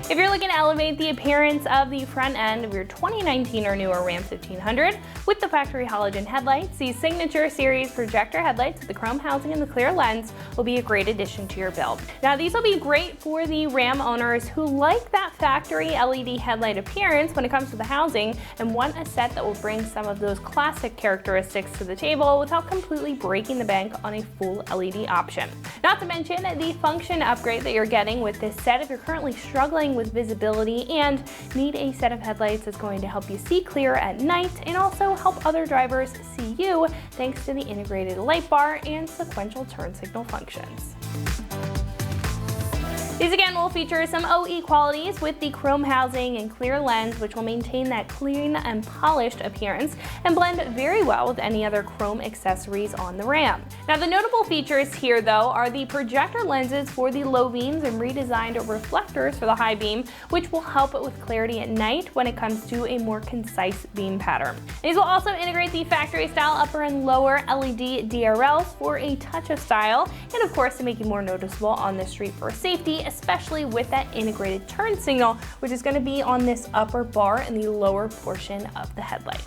If you're looking to elevate the appearance of the front end of your 2019 or newer Ram 1500 with the factory halogen headlights, these Signature Series Projector Headlights with the chrome housing and the clear lens will be a great addition to your build. Now these will be great for the Ram owners who like that factory LED headlight appearance when it comes to the housing and want a set that will bring some of those classic characteristics to the table without completely breaking the bank on a full LED option. Not to mention the function upgrade that you're getting with this set if you're currently struggling with visibility and need a set of headlights that's going to help you see clear at night and also help other drivers see you thanks to the integrated light bar and sequential turn signal functions. These again will feature some OE qualities with the chrome housing and clear lens, which will maintain that clean and polished appearance and blend very well with any other chrome accessories on the Ram. Now the notable features here though are the projector lenses for the low beams and redesigned reflectors for the high beam, which will help with clarity at night when it comes to a more concise beam pattern. These will also integrate the factory style upper and lower LED DRLs for a touch of style and of course to make you more noticeable on the street for safety, especially with that integrated turn signal, which is going to be on this upper bar in the lower portion of the headlight.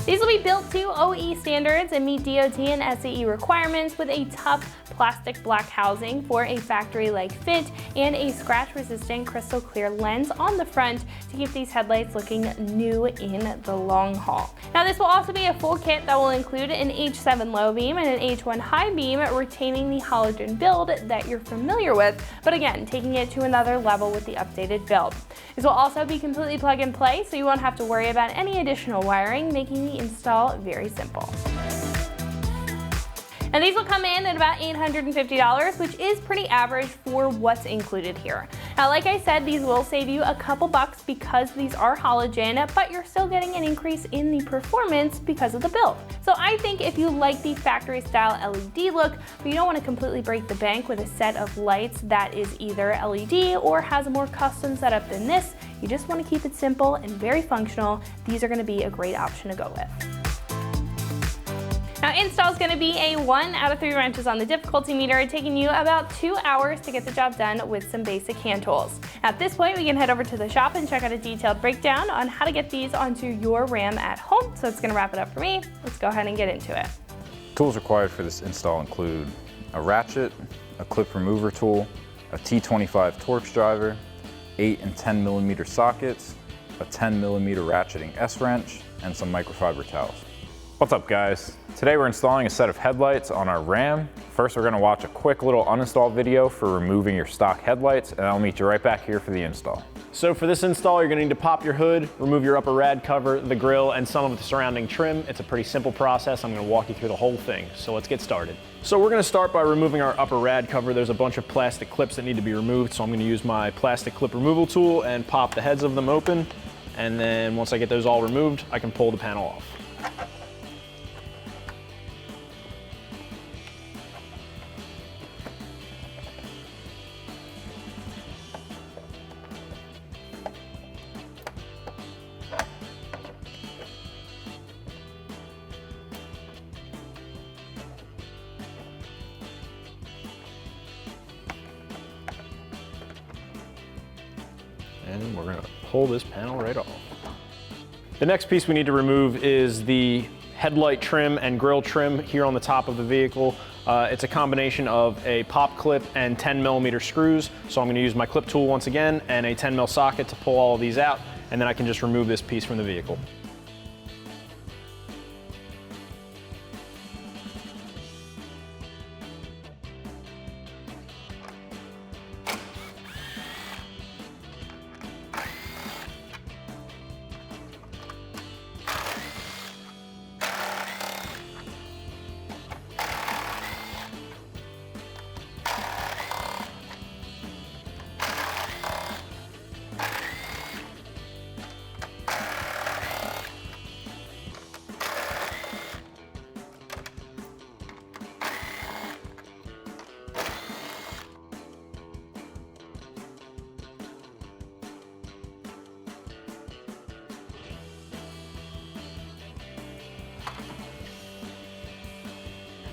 These will be built to OE standards and meet DOT and SAE requirements with a tough plastic black housing for a factory-like fit and a scratch-resistant crystal clear lens on the front to keep these headlights looking new in the long haul. Now this will also be a full kit that will include an H7 low beam and an H1 high beam, retaining the halogen build that you're familiar with, but again, taking it to another level with the updated build. This will also be completely plug and play, so you won't have to worry about any additional wiring, making the install very simple. And these will come in at about $850, which is pretty average for what's included here. Now, like I said, these will save you a couple bucks because these are halogen, but you're still getting an increase in the performance because of the build. So I think if you like the factory style LED look, but you don't want to completely break the bank with a set of lights that is either LED or has a more custom setup than this, you just want to keep it simple and very functional, these are going to be a great option to go with. Now install is going to be a 1 out of 3 wrenches on the difficulty meter, taking you about 2 hours to get the job done with some basic hand tools. At this point we can head over to the shop and check out a detailed breakdown on how to get these onto your Ram at home. So it's going to wrap it up for me. Let's go ahead and get into it. Tools required for this install include a ratchet, a clip remover tool, a T25 Torx driver, 8 and 10 millimeter sockets, a 10 millimeter ratcheting S-wrench, and some microfiber towels. What's up guys? Today we're installing a set of headlights on our Ram. First we're going to watch a quick little uninstall video for removing your stock headlights, and I'll meet you right back here for the install. So for this install you're going to need to pop your hood, remove your upper rad cover, the grille, and some of the surrounding trim. It's a pretty simple process. I'm going to walk you through the whole thing. So let's get started. So we're going to start by removing our upper rad cover. There's a bunch of plastic clips that need to be removed, so I'm going to use my plastic clip removal tool and pop the heads of them open, and then once I get those all removed I can pull the panel off. And we're going to pull this panel right off. The next piece we need to remove is the headlight trim and grille trim here on the top of the vehicle. It's a combination of a pop clip and 10 millimeter screws. So I'm going to use my clip tool once again and a 10 mil socket to pull all of these out, and then I can just remove this piece from the vehicle.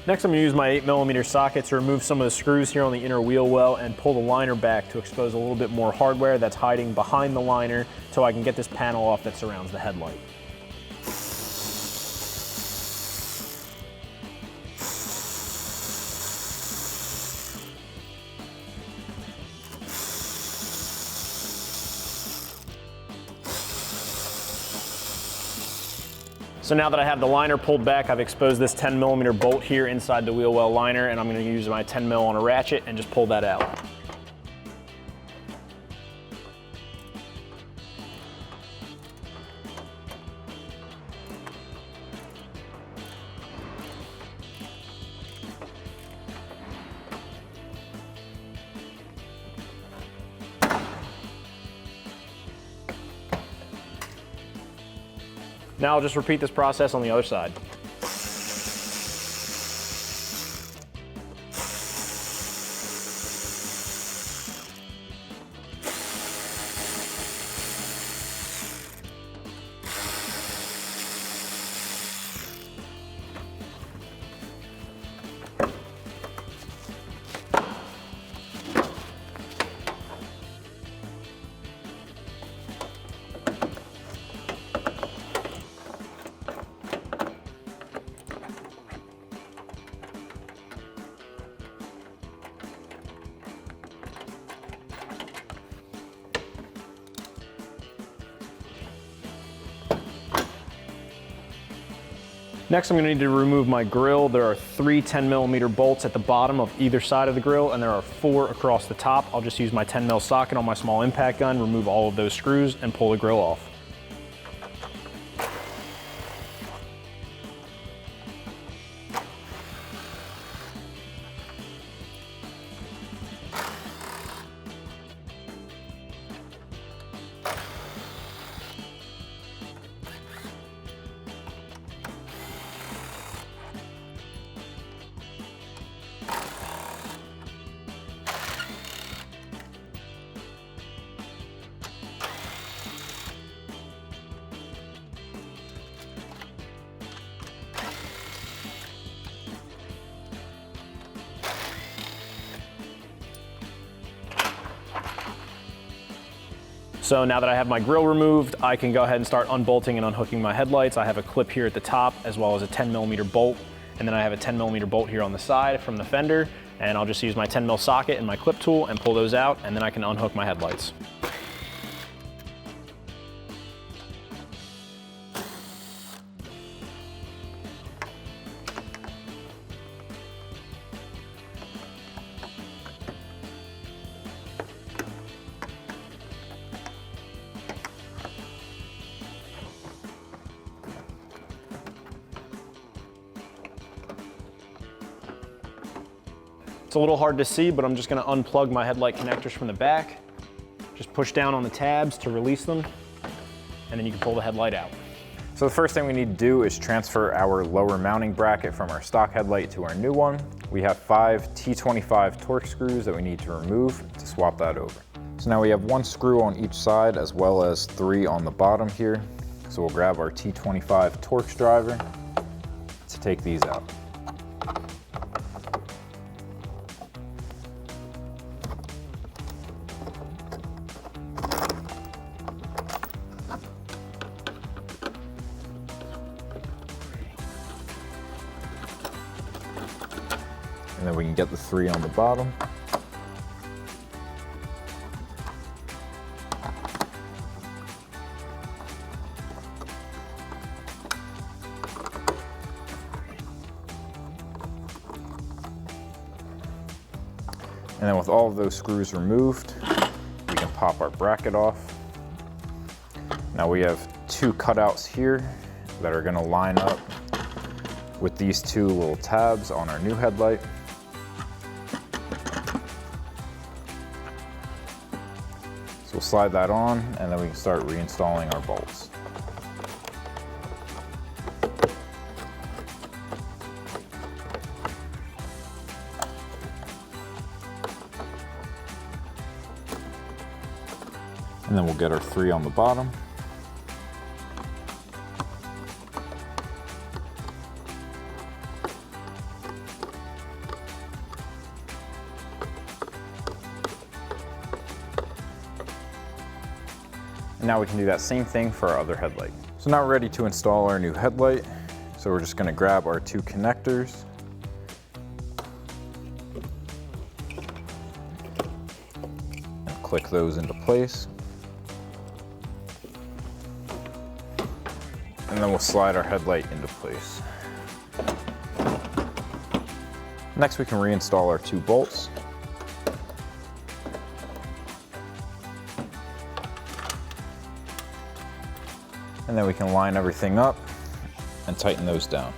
Next, I'm going to use my 8mm socket to remove some of the screws here on the inner wheel well and pull the liner back to expose a little bit more hardware that's hiding behind the liner so I can get this panel off that surrounds the headlight. So now that I have the liner pulled back, I've exposed this 10mm bolt here inside the wheel well liner, and I'm going to use my 10mm on a ratchet and just pull that out. Now I'll just repeat this process on the other side. Next, I'm going to need to remove my grill. There are 3 10mm bolts at the bottom of either side of the grill, and there are 4 across the top. I'll just use my 10mm socket on my small impact gun, remove all of those screws, and pull the grill off. So now that I have my grill removed, I can go ahead and start unbolting and unhooking my headlights. I have a clip here at the top, as well as a 10mm bolt, and then I have a 10mm bolt here on the side from the fender, and I'll just use my 10mm socket and my clip tool and pull those out, and then I can unhook my headlights. It's a little hard to see, but I'm just going to unplug my headlight connectors from the back. Just push down on the tabs to release them, and then you can pull the headlight out. So the first thing we need to do is transfer our lower mounting bracket from our stock headlight to our new one. We have 5 T25 torque screws that we need to remove to swap that over. So now we have 1 screw on each side as well as 3 on the bottom here. So we'll grab our T25 Torx driver to take these out. And then we can get the 3 on the bottom. And then with all of those screws removed, we can pop our bracket off. Now we have 2 cutouts here that are going to line up with these 2 little tabs on our new headlight. So we'll slide that on, and then we can start reinstalling our bolts. And then we'll get our 3 on the bottom. And now we can do that same thing for our other headlight. So now we're ready to install our new headlight. So we're just gonna grab our two connectors. And click those into place. And then we'll slide our headlight into place. Next, we can reinstall our two bolts. And then we can line everything up and tighten those down.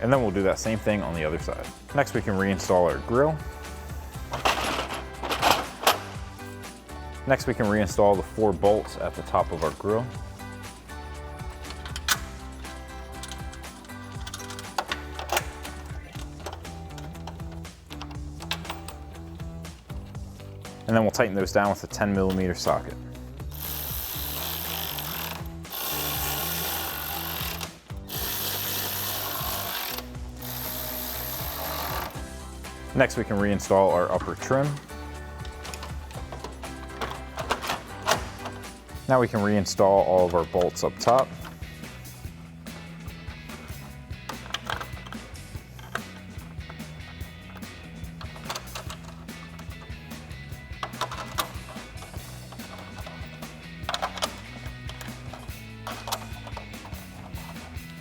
And then we'll do that same thing on the other side. Next, we can reinstall our grille. Next, we can reinstall the 4 bolts at the top of our grille. And then we'll tighten those down with a 10mm socket. Next, we can reinstall our upper trim. Now we can reinstall all of our bolts up top.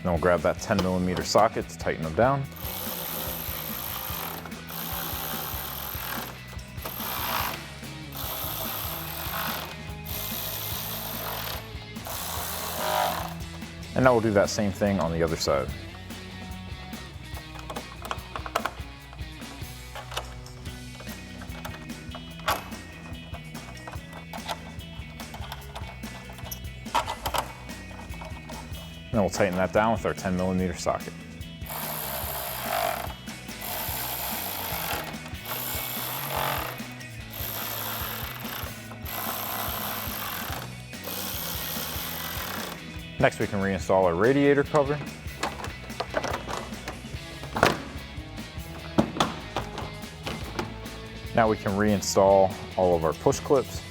Then we'll grab that 10mm socket to tighten them down. And now we'll do that same thing on the other side. And we'll tighten that down with our 10mm socket. Next, we can reinstall our radiator cover. Now we can reinstall all of our push clips.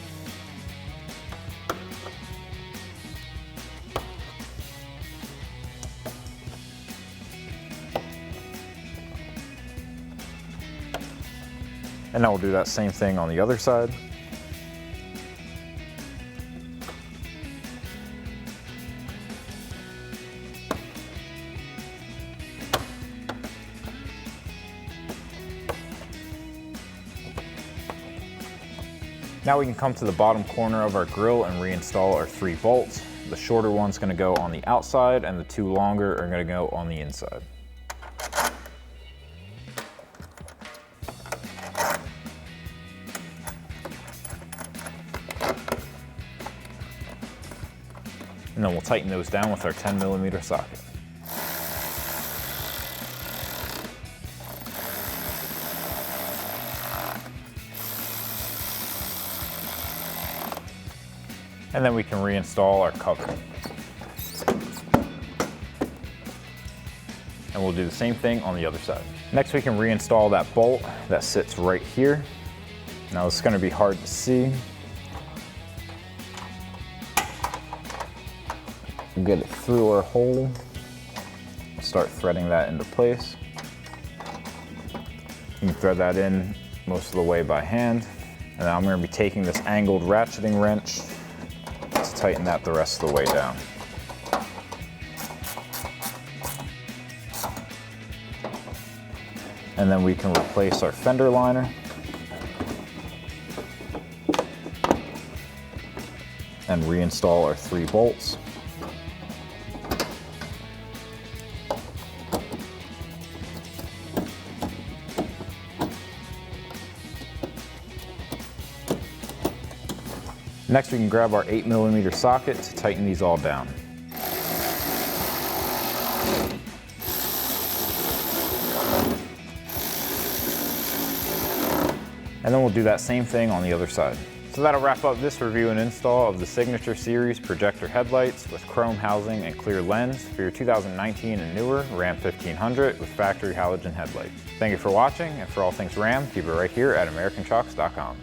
And now we'll do that same thing on the other side. Now we can come to the bottom corner of our grille and reinstall our 3 bolts. The shorter one's gonna go on the outside and the 2 longer are gonna go on the inside. And then we'll tighten those down with our 10mm socket. And then we can reinstall our cover. And we'll do the same thing on the other side. Next, we can reinstall that bolt that sits right here. Now it's gonna be hard to see. We'll get it through our hole. Start threading that into place. You can thread that in most of the way by hand. And now I'm gonna be taking this angled ratcheting wrench to tighten that the rest of the way down. And then we can replace our fender liner. And reinstall our 3 bolts. Next, we can grab our 8mm socket to tighten these all down. And then we'll do that same thing on the other side. So that'll wrap up this review and install of the Signature Series Projector Headlights with chrome housing and clear lens for your 2019 and newer Ram 1500 with factory halogen headlights. Thank you for watching, and for all things Ram, keep it right here at AmericanTrucks.com.